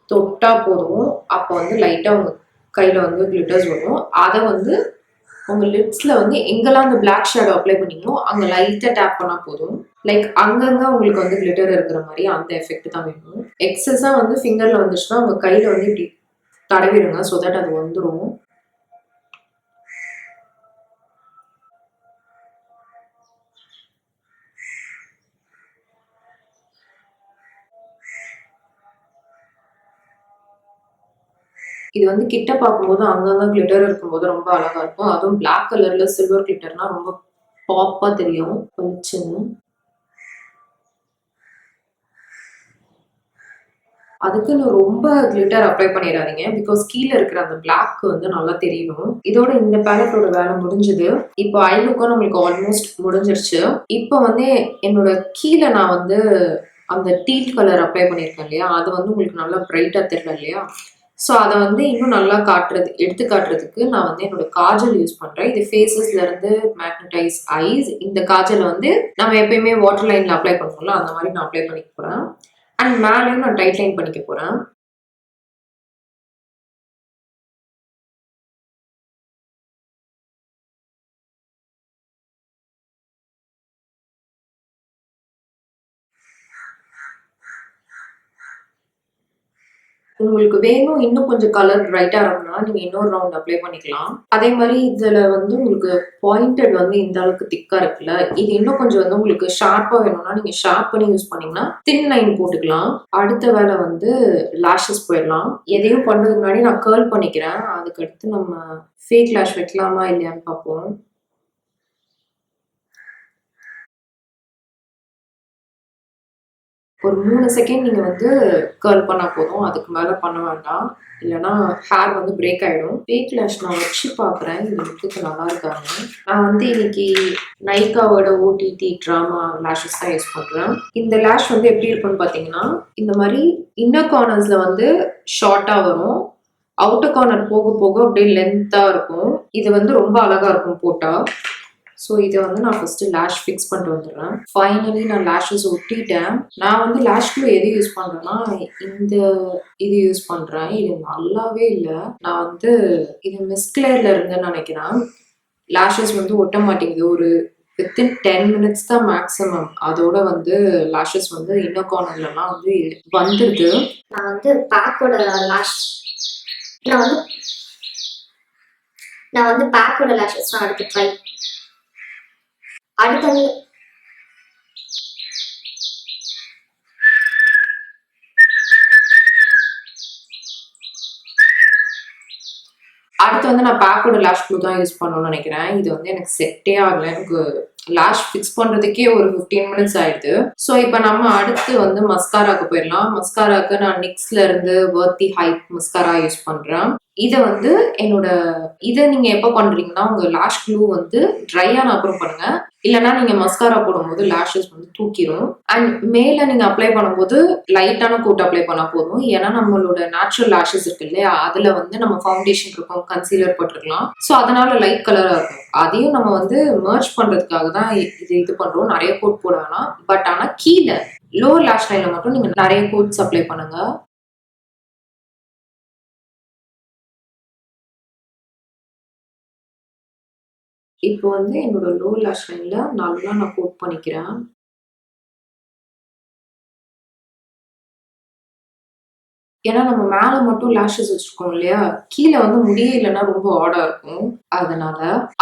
தொட்டா போதும். அப்போ வந்து லைட்டா உங்க கையில வந்து கிளிட்டர்ஸ் வரும். அதை வந்து உங்க லிப்ஸ்ல வந்து எங்கெல்லாம் அந்த பிளாக் ஷேடோ அப்ளை பண்ணீங்களோ அங்க லைட்டா டேப் பண்ணா போதும். லைக் அங்கங்க உங்களுக்கு வந்து கிளிட்டர் இருக்கிற மாதிரி அந்த எஃபெக்ட் தான் வேணும். எக்ஸஸா வந்து ஃபிங்கர்ல வந்துச்சுன்னா உங்க கையில வந்து இப்படி தடவிடுங்க, ஸோ தட் அது வந்துடும். இது வந்து கிட்ட பார்க்கும்போது அங்கங்க கிளிட்டர் இருக்கும்போது ரொம்ப அழகா இருக்கும். அதுவும் பிளாக் கலர்ல சில்வர் கிளிட்டர்னா ரொம்ப பாப்பா தெரியும், பளிச்சுன்னு. அதுக்குன்னு ரொம்ப கிளிட்டர் அப்ளை பண்ணிடாதீங்க, பிகாஸ் கீழே இருக்கிற அந்த பிளாக் வந்து நல்லா தெரியணும். இதோட இந்த பேலட்டோட வேலை முடிஞ்சது. இப்போ ஐ லுக்கும் நம்மளுக்கு ஆல்மோஸ்ட் முடிஞ்சிருச்சு. இப்போ வந்து என்னோட கீழே நான் வந்து அந்த டீல் கலர் அப்ளை பண்ணியிருக்கேன் இல்லையா, அது வந்து உங்களுக்கு நல்லா பிரைட்டா தெரியல இல்லையா, ஸோ அதை வந்து இன்னும் நல்லா எடுத்து காட்டுறதுக்கு நான் வந்து என்னோட காஜல் யூஸ் பண்றேன். இது ஃபேஸஸ்ல இருந்து மேக்னடைஸ் ஐஸ். இந்த காஜல் வந்து நம்ம எப்பயுமே வாட்டர் லைன்ல அப்ளை பண்ணுவோம்ல, அந்த மாதிரி நான் அப்ளை பண்ணிக்க போறேன். அண்ட் மேலேயும் நான் டைட் லைன் பண்ணிக்க போறேன். உங்களுக்கு வேணும் இன்னும் கொஞ்சம் கலர் பிரைட்டா இருக்கணும்னா நீங்க இன்னொரு ரவுண்ட் அப்ளை பண்ணிக்கலாம். அதே மாதிரி இதுல வந்து உங்களுக்கு பாயிண்டட் வந்து இந்த அளவுக்கு திக்கா இருக்குல்ல, இது இன்னும் கொஞ்சம் வந்து உங்களுக்கு ஷார்ப்பா வேணும்னா நீங்க ஷார்ப் பண்ணி யூஸ் பண்ணீங்கன்னா தின் லைன் போட்டுக்கலாம். அடுத்த வேலை வந்து லேஷஸ் போயிடலாம். எதையும் பண்றதுக்கு முன்னாடி நான் கேர்ள் பண்ணிக்கிறேன். அதுக்கடுத்து நம்ம ஃபேக் லேஷ் வைக்கலாமா இல்லையான்னு பார்ப்போம். ஒரு 3 செகண்ட் நீங்க வந்து கர்ல் பண்ணா போதும். அதுக்கு மேல பண்ண வேண்டாம். இல்லைன்னா ஹேர் வந்து பிரேக் ஆயிடும். ஃபேக் லேஷ் நான் வச்சு பார்க்குறேன், இந்த லுக்குக்கு நல்லா இருக்கான்னு. நான் வந்து இன்னைக்கு நைக்காவோட ஓடிடி ட்ராமா லேஷஸ் தான் யூஸ் பண்றேன். இந்த லேஷ் வந்து எப்படி இருக்குன்னு பார்த்தீங்கன்னா, இந்த மாதிரி இன்னர் கார்னர்ஸ்ல வந்து ஷார்ட்டா வரும். அவுட்டர் கார்னர் போக போக அப்படியே லென்த்தா இருக்கும். இது வந்து ரொம்ப அழகா இருக்கும் போட்டா. ஸோ இதை வந்து நான் ஃபர்ஸ்ட் லேஷ் ஃபிக்ஸ் பண்ணிட்டு வந்துடுறேன். ஃபைனலி நான் லேஷஸ் ஒட்டிட்டேன். நான் வந்து லேஷ் க்ளூ எது யூஸ் பண்றேன்னா, இந்த இது யூஸ் பண்றேன். இது நல்லாவே இல்லை. நான் வந்து இது மிஸ்கிளேர்ல இருந்துன்னு நினைக்கிறேன். லேஷஸ் வந்து ஒட்ட மாட்டேங்குது. ஒரு வித்தின் 10 மினிட்ஸ் தான் மேக்ஸிமம். அதோட வந்து லேஷஸ் வந்து இன்னர் கார்னர்லாம் வந்து வந்துடுது. நான் வந்து பேக்கோட லேஷ் நான் வந்து பேக்கோட லேஷஸ் தான் அடுத்து ட்ரை. அடுத்து வந்து நான் பேக்கோட லேஷ் க்ளூ தான் யூஸ் பண்ணணும்னு நினைக்கிறேன். இது வந்து எனக்கு செட்டே ஆகல. எனக்கு லேஷ் ஃபிக்ஸ் பண்றதுக்கே ஒரு 15 மினிட்ஸ் ஆயிடுது. ஸோ இப்போ நம்ம அடுத்து வந்து மஸ்காராக்கு போயிடலாம். மஸ்காராக்கு நான் நிக்ஸ்ல இருந்து வர்த்தி ஹைப் மஸ்காரா யூஸ் பண்றேன். இதை வந்து இதை நீங்க எப்ப பண்றீங்கன்னா உங்க லேஷ் க்ளூ வந்து ட்ரை ஆன அப்புறம் பண்ணுங்க. இல்லைன்னா நீங்க மஸ்காரா போடும்போது லேஷஸ் வந்து தூக்கிடும். அண்ட் மேல நீங்க அப்ளை பண்ணும்போது லைட்டான கோட் அப்ளை பண்ணா போதும். ஏன்னா நம்மளோட நேச்சுரல் லேஷஸ் இருக்கு இல்லையா, அதுல வந்து நம்ம ஃபவுண்டேஷன் இருக்கும், கன்சீலர் போட்டிருக்கலாம். ஸோ அதனால லைட் கலரா இருக்கும். அதையும் நம்ம வந்து மர்ஜ் பண்றதுக்காக தான் இது பண்றோம். நிறைய கோட் போட வேணாம். பட் ஆனா கீழே லோவர் லேஷ் லைன்ல மட்டும் நீங்க நிறைய கோட்ஸ் அப்ளை பண்ணுங்க. இப்போ வந்து என்னோட லோ லேஷ் லைன்ல நல்லா நான் கோட் பண்ணிக்கிறேன். ஏன்னா நம்ம மேல மட்டும் லேஷஸ் வச்சிருக்கோம் இல்லையா, கீழே வந்து முடியே இல்லைன்னா ரொம்ப ஆடா இருக்கும். அதனால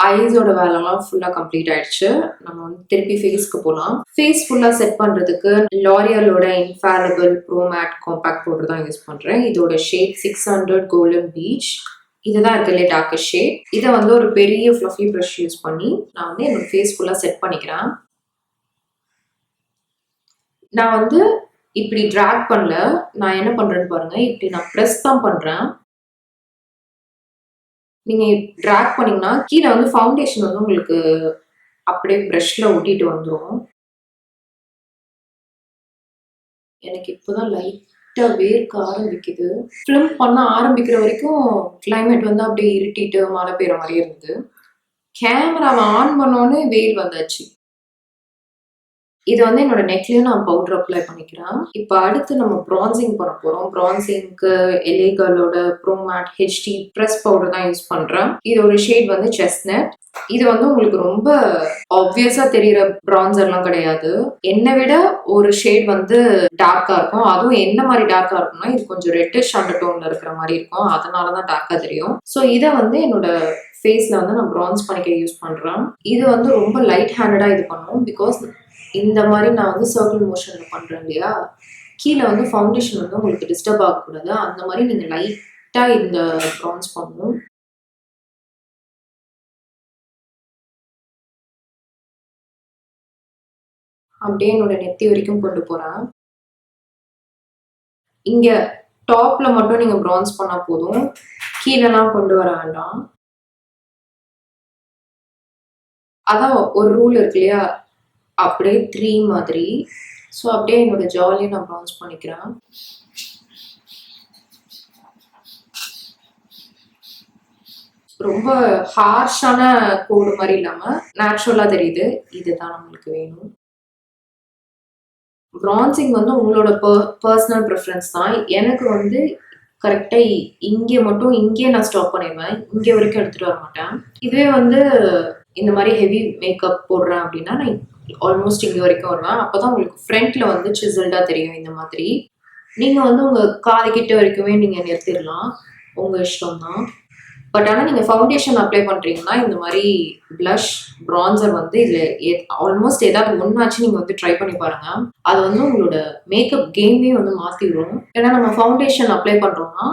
ஐஸோட வேலைலாம் ஃபுல்லா கம்ப்ளீட் ஆயிடுச்சு. நம்ம வந்து திருப்பி ஃபேஸ்க்கு போகலாம். ஃபேஸ் ஃபுல்லா செட் பண்றதுக்கு லாரியலோட infallible pro matte compact powder தான் யூஸ் பண்றேன். இதோட ஷேட் 600 கோல்டன் பீச். இதுதான் இருக்கிறதுலே டார்க்கஸ்ட் ஷேட். இதை வந்து ஒரு பெரிய ஃப்ளஃபி ப்ரஷ் யூஸ் பண்ணி நான் வந்து என்னோட ஃபேஸ் ஃபுல்லா செட் பண்ணிக்கிறேன். நான் வந்து இப்படி ட்ராக் பண்ணல. நான் என்ன பண்றேன்னு பாருங்க. இப்படி நான் ப்ரெஸ் தான் பண்றேன். நீங்க ட்ராக் பண்ணீங்கன்னா கீழே வந்து ஃபவுண்டேஷன் வந்து உங்களுக்கு அப்படியே ப்ரஷ்ல ஒட்டிட்டு வந்துடும். எனக்கு இப்போதான் லைட்டா வேர்க்க ஆரம்பிக்குது. ஃபிலிம் பண்ண ஆரம்பிக்கிற வரைக்கும் கிளைமேட் வந்து அப்படியே இருட்டிட்டு மழை பெய்யுற மாதிரி இருந்தது. கேமராவை ஆன் பண்ணோன்னே வெயில் வந்தாச்சு. இது வந்து என்னோட நெக்லயும் நான் பவுடர் அப்ளை பண்ணிக்கிறேன். இப்போ அடுத்து நம்ம பிரான்சிங் பண்ண போறோம். பிரான்சிங்க்கு எலேகலோட pro matte HD press powder தான் யூஸ் பண்றேன். இதோட ஷேட் வந்து செஸ்னட். இது வந்து உங்களுக்கு ரொம்ப ஆப்வியஸா தெரியுற பிரான்சர்லாம் கிடையாது. என்னை விட ஒரு ஷேட் வந்து டார்க்கா இருக்கும். அதுவும் என்ன மாதிரி டார்க்கா இருக்கும்னா இது கொஞ்சம் ரெட்டிஷ் அண்டர் டோன்ல இருக்கிற மாதிரி இருக்கும். அதனாலதான் டார்க்கா தெரியும். ஸோ இதை வந்து என்னோட ஃபேஸ்ல வந்து நான் பிரான்ஸ் பண்ணிக்க யூஸ் பண்றேன். இது வந்து ரொம்ப லைட் ஹேண்டடா இது பண்ணும். பிகாஸ் இந்த மாதிரி நான் வந்து சர்க்கிள் மோஷன்ல பண்றேன் இல்லையா, கீழே வந்து ஃபவுண்டேஷன் வந்து உங்களுக்கு டிஸ்டர்ப் ஆகக்கூடாது. அந்த மாதிரி நீங்க லைட்டா இந்த பிரான்ஸ் பண்ணணும். அப்படியே என்னோட நெத்தி வரைக்கும் கொண்டு போறேன். இங்க டாப்ல மட்டும் நீங்க பிரான்ஸ் பண்ணா போதும். கீழெல்லாம் கொண்டு வர வேண்டாம். அதான் ஒரு ரூல் இருக்கு இல்லையா, அப்படியே 3 மாதிரி. ஸோ அப்படியே என்னோட ஜாலியை நான் பிரான்ஸ் பண்ணிக்கிறேன். ரொம்ப ஹார்ஷான கோடு மாதிரி இல்லாம நேச்சுரலா தெரியுது. இதுதான் நம்மளுக்கு வேணும். பிரான்சிங் வந்து உங்களோட பர்சனல் ப்ரிஃபரன்ஸ் தான். எனக்கு வந்து கரெக்டா இங்கே நான் ஸ்டாப் பண்ணிடுவேன். இங்க வரைக்கும் எடுத்துட்டு வர மாட்டேன். இதுவே வந்து இந்த மாதிரி ஹெவி மேக்கப் போடுறேன் அப்படின்னா நான் ஆல்மோஸ்ட் இங்க வரைக்கும் வருவேன். அப்பதான் உங்களுக்கு ஃப்ரண்ட்ல வந்து சிசில்டா தெரியும். இந்த மாதிரி நீங்க வந்து உங்க காது கிட்ட வரைக்குமே நீங்க நிறுத்திடலாம். உங்க இஷ்டம் தான். பட் ஆனால் நீங்கள் ஃபவுண்டேஷன் அப்ளை பண்ணுறீங்கன்னா இந்த மாதிரி ப்ளஷ் பிரான்சர் வந்து இதில் ஆல்மோஸ்ட் ஏதாவது ஒன்றாச்சு நீங்கள் வந்து ட்ரை பண்ணி பாருங்க. அது வந்து உங்களோட மேக்கப் கேமே வந்து மாற்றிடும். ஏன்னா நம்ம ஃபவுண்டேஷன் அப்ளை பண்ணுறோம்னா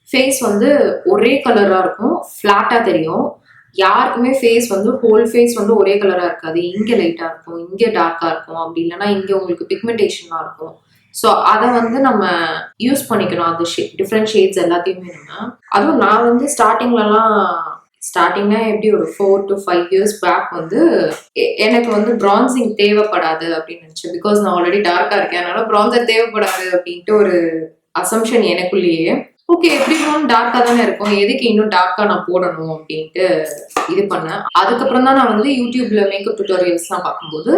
ஃபேஸ் வந்து ஒரே கலராக இருக்கும், ஃப்ளாட்டாக தெரியும். யாருக்குமே ஃபேஸ் வந்து ஹோல் ஃபேஸ் வந்து ஒரே கலராக இருக்காது. இங்கே லைட்டாக இருக்கும், இங்கே டார்க்காக இருக்கும், அப்படி இல்லைன்னா இங்கே உங்களுக்கு பிக்மெண்டேஷனாக இருக்கும். ஸோ அதை வந்து நம்ம யூஸ் பண்ணிக்கணும். அந்த டிஃப்ரெண்ட் ஷேட்ஸ் எல்லாத்தையுமே நம்ம. அதுவும் நான் வந்து ஸ்டார்டிங்னா எப்படி ஒரு 4 to 5 years பேக் வந்து எனக்கு வந்து பிரான்சிங் தேவைப்படாது அப்படின்னு நினைச்சேன். பிகாஸ் நான் ஆல்ரெடி டார்க்கா இருக்கேன், அதனால பிரான்சர் தேவைப்படாது அப்படின்ட்டு ஒரு அசம்ஷன் எனக்குள்ளேயே. ஓகே, எப்படி இருந்தாலும் டார்க்கா தானே இருக்கும், எதுக்கு இன்னும் டார்க்கா நான் போடணும் அப்படின்ட்டு இது பண்ணேன். அதுக்கப்புறம் தான் நான் வந்து யூடியூப்ல மேக்கப் டியூட்டோரியல்ஸ்லாம் பார்க்கும்போது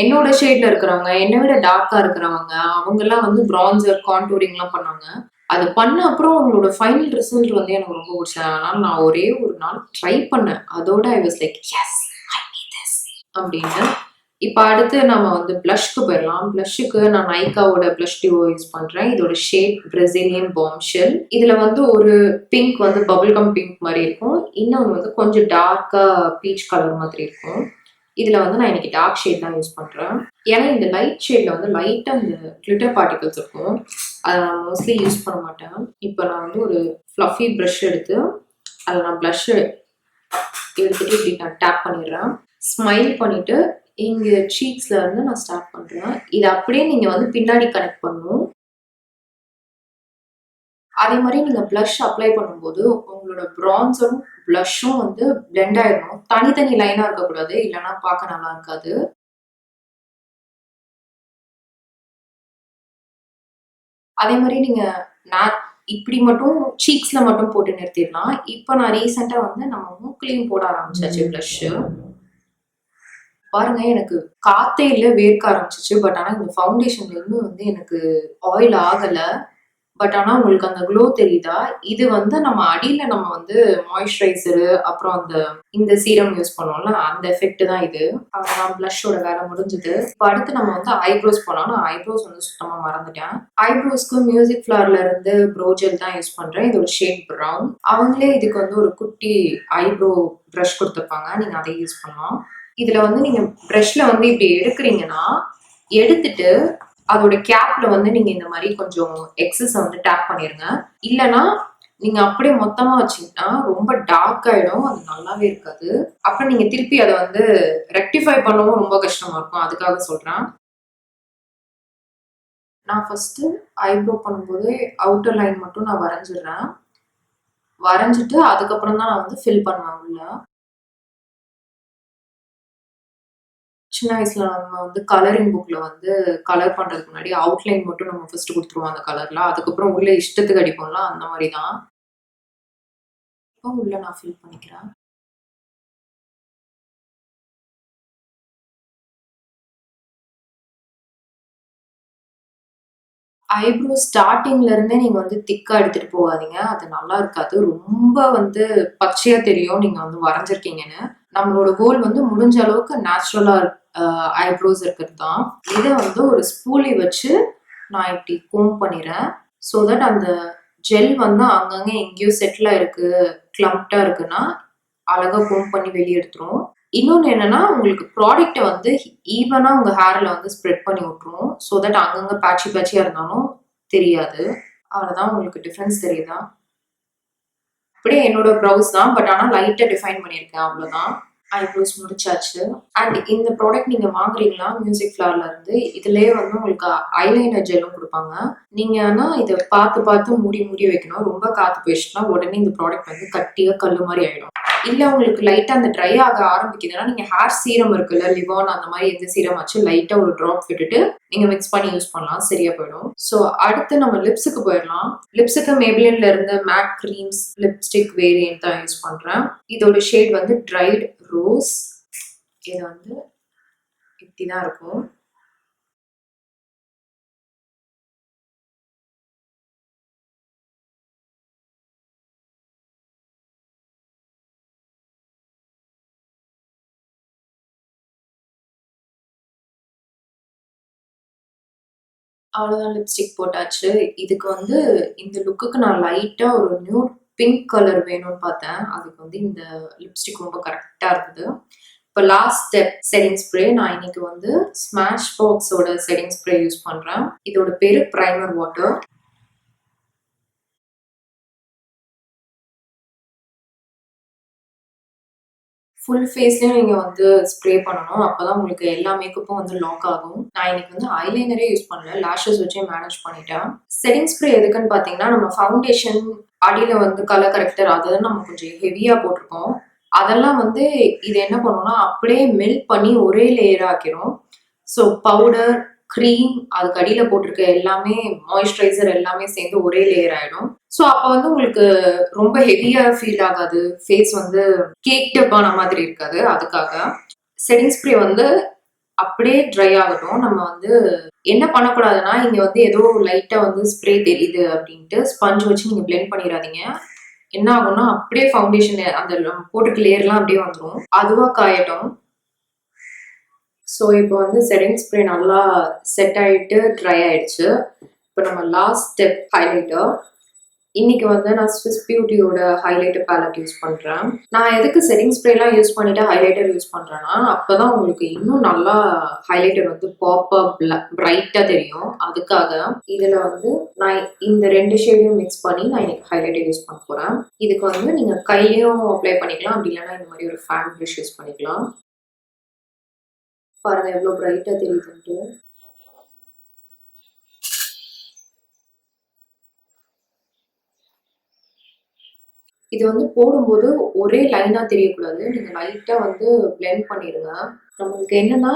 என்னோட ஷேட்ல இருக்கிறவங்க, என்னை விட டார்க்கா இருக்கிறவங்க, அவங்க எல்லாம் வந்து பிரான்சர் கான்டூரிங்லாம் பண்ணாங்க. அது பண்ண அப்புறம் அவங்களோட ஃபைனல் ரிசல்ட் வந்து எனக்கு ரொம்ப பிடிச்சது. அதனால நான் ஒரே ஒரு நாள் ட்ரை பண்ணேன். அதோட I was like yes I need this அப்படின்னு. இப்போ அடுத்து நம்ம வந்து ப்ளஷ்க்கு போயிடலாம். ப்ளஷ்ஷுக்கு நான் நைக்காவோட ப்ளஷ் டியூவோ யூஸ் பண்றேன். இதோட ஷேட் பிரசிலியன் பாம்ஷெல். இதுல வந்து ஒரு பிங்க் வந்து பபிள் கம் பிங்க் மாதிரி இருக்கும், இன்னொன்று வந்து கொஞ்சம் டார்க்கா பீச் கலர் மாதிரி இருக்கும். இதுல வந்து நான் இன்னைக்கு டார்க் ஷேட் தான் யூஸ் பண்றேன். ஏன்னா இந்த லைட் ஷேட்ல வந்து லைட்டா இந்த கிளிட்டர் பார்ட்டிகல்ஸ் இருக்கும், அதை நான் மோஸ்ட்லி யூஸ் பண்ண மாட்டேன். இப்போ நான் வந்து ஒரு ஃப்ளஃபி ப்ரஷ் எடுத்து அதை நான் ப்ளஷ் எடுத்துட்டு இப்படி நான் டேப் பண்ணிடுறேன். ஸ்மைல் பண்ணிட்டு இங்க சீக்ஸ்ல இருந்து நான் ஸ்டார்ட் பண்றேன். இதை அப்படியே நீங்க வந்து பின்னாடி கனெக்ட் பண்ணணும். அதே மாதிரி நீங்க blush அப்ளை பண்ணும்போது உங்களோட பிரான்சரும் blushம் வந்து blend ஆயிடணும். தனித்தனி லைனா இருக்கக்கூடாது, இல்லைன்னா பார்க்க நல்லா இருக்காது. அதே மாதிரி நீங்க நான் இப்படி மட்டும் சீக்ஸ்ல மட்டும் போட்டு நிறுத்திடலாம். இப்போ நான் ரீசெண்டா வந்து நம்ம மூக்குலையும் போட ஆரம்பிச்சாச்சு blush. பாருங்க எனக்கு காத்தே இல்ல, வேர்க்க ஆரம்பிச்சிச்சு. பட் ஆனா இந்த ஃபவுண்டேஷன்ல இன்னும் வந்து எனக்கு ஆயில் ஆகல. பட் ஆனா உங்களுக்கு அந்த க்ளோ தெரியுதா? இது வந்து நம்ம அடியில நம்ம வந்து மாய்ஸ்சரைசர் அப்புறம் இந்த சீரம் யூஸ் பண்ணுவோம்ல, அந்த எஃபெக்ட் தான் இது. அவ்வளவுதான், பிளஷோட வேலை முடிஞ்சது. இப்போ அடுத்து நம்ம வந்து ஐப்ரோஸ் போலாம். நான் ஐப்ரோஸ் வந்து சுத்தமா மறந்துட்டேன். ஐப்ரோஸ்க்கு மியூசிக் ஃபிளார்ல இருந்து ப்ரோ ஜெல் தான் யூஸ் பண்றேன். இது ஒரு ஷேட் ப்ரௌன். அவங்களே இதுக்கு வந்து ஒரு குட்டி ஐப்ரோ ப்ரஷ் கொடுத்துருப்பாங்க, நீங்க அதை யூஸ் பண்ணலாம். இதுல வந்து நீங்க ப்ரஷ்ல வந்து இப்படி எடுக்கிறீங்கன்னா, எடுத்துட்டு அதோட கேப்ல வந்து நீங்க இந்த மாதிரி கொஞ்சம் எக்ஸஸ் வந்து டேப் பண்ணிருங்க. இல்லைன்னா நீங்க அப்படியே மொத்தமா வச்சீங்கன்னா ரொம்ப டார்க் ஆயிடும், அது நல்லாவே இருக்காது. அப்புறம் நீங்க திருப்பி அதை வந்து ரெக்டிஃபை பண்ணவும் ரொம்ப கஷ்டமா இருக்கும். அதுக்காக சொல்றேன். நான் ஃபர்ஸ்ட் ஐப்ரோ பண்ணும்போது அவுட்டர் லைன் மட்டும் நான் வரைஞ்சிடுறேன். வரைஞ்சிட்டு அதுக்கப்புறம் தான் நான் வந்து ஃபில் பண்ணுவேன் உள்ள. சின்ன வயசுல நம்ம வந்து கலரிங் புக்ல வந்து கலர் பண்றதுக்கு முன்னாடி அவுட்லைன் மட்டும் நம்ம ஃபர்ஸ்ட் கொடுத்துருவோம் அந்த கலர்ல. அதுக்கப்புறம் உள்ள இஷ்டத்துக்கு அடிப்போம்ல, அந்த மாதிரி தான். இப்போ உள்ள நான் ஃபில் பண்ணிக்கிறேன். ஐப்ரோ ஸ்டார்டிங்ல இருந்தே நீங்க வந்து திக்கா எடுத்துட்டு போகாதீங்க, அது நல்லா இருக்காது. ரொம்ப வந்து பச்சையா தெரியும் நீங்க வந்து வரைஞ்சிருக்கீங்கன்னு. நம்மளோட கோல் வந்து முடிஞ்ச அளவுக்கு நேச்சுரலா ஐப்ரோஸ் இருக்கிறது தான். இதை வந்து ஒரு ஸ்பூலி வச்சு நான் இப்படி கோம் பண்ணிடுறேன். ஸோ தட் அந்த ஜெல் வந்து அங்கங்க எங்கேயோ செட்டில் இருக்கு, கிளம்ப்டா இருக்குன்னா அழகா கோம் பண்ணி வெளியே எடுத்துரும். இன்னொன்னு என்னன்னா, உங்களுக்கு ப்ராடக்ட்ட வந்து ஈவனா உங்க ஹேர்ல வந்து ஸ்ப்ரெட் பண்ணி விட்டுரும். ஸோ தட் அங்கங்க பேட்சி பேட்சியா இருந்தாலும் தெரியாது. அவ்வளவுதான். உங்களுக்கு டிஃபரன்ஸ் தெரியுதா? அப்படியே என்னோட ப்ரௌஸ் தான். பட் ஆனா லைட்டா டிஃபைன் பண்ணியிருக்கேன், அவ்வளவுதான். ஐப்ரோஸ் முடிச்சாச்சு. அண்ட் இந்த ப்ராடக்ட் நீங்க வாங்குறீங்களா மியூசிக் ஃபிளார்ல இருந்து, இதுலயே வந்து உங்களுக்கு ஐலைனர் ஜெல்லும் கொடுப்பாங்க. நீங்க ஆனா இதை பார்த்து பார்த்து மூடி மூடி வைக்கணும். ரொம்ப காத்து போயிடுச்சுன்னா உடனே இந்த ப்ராடக்ட் வந்து கட்டியா கல்லு மாதிரி ஆயிடும். இல்ல உங்களுக்கு லைட்டா அந்த ட்ரை ஆக ஆரம்பிக்குதுன்னா நீங்க ஹேர் சீரம் இருக்குல்ல, லிவான் அந்த மாதிரி எந்த சீரம் ஆச்சு லைட்டா ஒரு ட்ராப் விட்டுட்டு நீங்க மிக்ஸ் பண்ணி யூஸ் பண்ணலாம், சரியா போயிடும். ஸோ அடுத்து நம்ம லிப்ஸுக்கு போயிடலாம். லிப்ஸுக்கு மேப்லின்ல இருந்து மேட் கிரீம்ஸ் லிப்ஸ்டிக் வேரியன்ட் தான் யூஸ் பண்றேன். இதோட ஷேட் வந்து ட்ரைட் ரோஸ். இது வந்து இப்படிதான் இருக்கும். அவ்வளவுதான், லிப்ஸ்டிக் போட்டாச்சு. இதுக்கு வந்து இந்த லுக்குக்கு நான் லைட்டா ஒரு நியூட் பிங்க் கலர் வேணும்னு பார்த்தேன். அதுக்கு வந்து இந்த லிப்ஸ்டிக் ரொம்ப கரெக்டா இருக்குது. இப்போ லாஸ்ட் ஸ்டெப் செட்டிங் ஸ்ப்ரே. நான் இன்னைக்கு வந்து ஸ்மாஷ் பாக்ஸோட செட்டிங் ஸ்ப்ரே யூஸ் பண்றேன். இதோட பேரு பிரைமர் வாட்டர். ஃபுல் ஃபேஸ்லயும் நீங்க வந்து ஸ்ப்ரே பண்ணணும். அப்பதான் உங்களுக்கு எல்லா மேக்கப்பும் வந்து லாக் ஆகும். நான் இன்னைக்கு வந்து ஐலைனரே யூஸ் பண்ணல, லேஷஸ் வச்சே மேனேஜ் பண்ணிட்டேன். செட்டிங் ஸ்ப்ரே எதுக்குன்னு பாத்தீங்கன்னா, நம்ம ஃபவுண்டேஷன் அடியில வந்து கலர் கரெக்டர் அதெல்லாம் நம்ம கொஞ்சம் ஹெவியா போட்டிருக்கோம். அதெல்லாம் வந்து இது என்ன பண்ணும்னா அப்படியே மெல்ட் பண்ணி ஒரே லேயர் ஆக்கிரும். ஸோ பவுடர், க்ரீம், அதுக்கு அடியில போட்டிருக்க எல்லாமே மாய்ஸ்சரைசர் எல்லாமே சேர்ந்து ஒரே லேயர் ஆயிடும். ஸோ அப்போ வந்து உங்களுக்கு ரொம்ப ஹெவியா ஃபீல் ஆகாது, ஃபேஸ் வந்து கேக் டப்பான மாதிரி இருக்காது. அதுக்காக செட்டிங் ஸ்ப்ரே வந்து அப்படியே ட்ரை ஆகட்டும். நம்ம வந்து என்ன பண்ணக்கூடாதுன்னா, இங்க வந்து ஏதோ லைட்டா வந்து ஸ்ப்ரே தெரியுது அப்படின்ட்டு ஸ்பஞ்ச் வச்சு நீங்க பிளெண்ட் பண்ணிடாதீங்க. என்ன ஆகும்னா அப்படியே ஃபவுண்டேஷன் அந்த போட்டுக்க லேயர்லாம் அப்படியே வந்துடும். அதுவா காயட்டும். ஸோ இப்போ வந்து செட்டிங் ஸ்ப்ரே நல்லா செட் ஆயிட்டு ட்ரை ஆயிடுச்சு. இப்போ நம்ம லாஸ்ட் ஸ்டெப் ஹைலைட்டர். இன்னைக்கு வந்து நான் ஸ்விஸ் பியூட்டியோட ஹைலைட்டர் பேலட் யூஸ் பண்றேன். நான் எதுக்கு செட்டிங் ஸ்ப்ரேலாம் யூஸ் பண்ணிட்டு ஹைலைட்டர் யூஸ் பண்றேன்னா, அப்பதான் உங்களுக்கு இன்னும் நல்லா ஹைலைட்டர் வந்து பாப்பா பிரைட்டா தெரியும். அதுக்காக இதுல வந்து நான் இந்த 2 ஷேடையும் மிக்ஸ் பண்ணி நான் இன்னைக்கு ஹைலைட்டர் யூஸ் பண்ண போறேன். இதுக்கு வந்து நீங்க கையிலையும் அப்ளை பண்ணிக்கலாம், அப்படி இல்லைன்னா இந்த மாதிரி ஒரு ஃபேன் ப்ரஷ் யூஸ் பண்ணிக்கலாம். பாருங்க எவ்வளவு பிரைட்டா தெரியுதுன்ட்டு. இது வந்து போடும்போது ஒரே லைனா தெரியக்கூடாது. நீங்க லைட்டா வந்து பிளெண்ட் பண்ணிடுங்க. நம்மளுக்கு என்னன்னா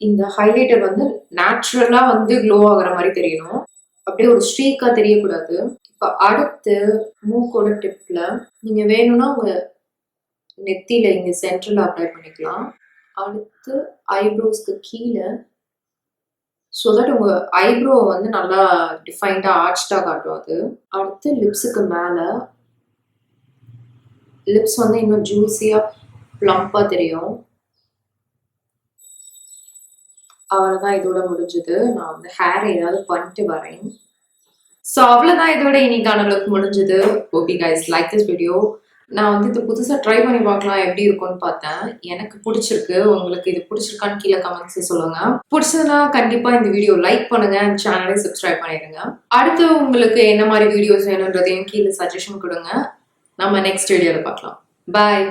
இந்த ஹைலைட்டர் வந்து நேச்சுரலா வந்து க்ளோ ஆகுற மாதிரி தெரியணும். அப்படியே ஒரு ஸ்ட்ரீக்கா தெரியக்கூடாது. இப்ப அடுத்து மூக்கோட டிப்ல நீங்க வேணும்னா உங்க நெத்தியில இங்க சென்டர்ல அப்ளை பண்ணிக்கலாம். அடுத்து ஐப்ரோஸ்க்கு கீழே ஸோ தட் உங்க ஐப்ரோ வந்து நல்லா டிஃபைன்டா ஆர்ச்டா காட்டும் அது. அடுத்து லிப்ஸுக்கு மேல லிப்ஸ் வந்து இன்னும் ஜூஸியா ப்ளம்பா தெரியும். அவ்வளோதான், இதோட முடிஞ்சது. நான் வந்து ஹேர் ஏதாவது பண்ணிட்டு வரேன். ஸோ அவ்வளோதான், இதோட இன்னைக்கான லுக் முடிஞ்சது. Okay guys, like this video. நான் வந்து இது புதுசாக ட்ரை பண்ணி பார்க்கலாம் எப்படி இருக்கும்னு பார்த்தேன். எனக்கு பிடிச்சிருக்கு. உங்களுக்கு இது பிடிச்சிருக்கான்னு கீழே கமெண்ட்ஸ் சொல்லுங்க. பிடிச்சதுன்னா கண்டிப்பா இந்த வீடியோ லைக் பண்ணுங்க, சேனலை சப்ஸ்கிரைப் பண்ணிடுங்க. அடுத்து உங்களுக்கு என்ன மாதிரி வீடியோஸ் வேணுன்றதையும் கீழே சஜஷன் கொடுங்க. நம்ம நெக்ஸ்ட் வீடியோவில் பார்க்கலாம். பாய்.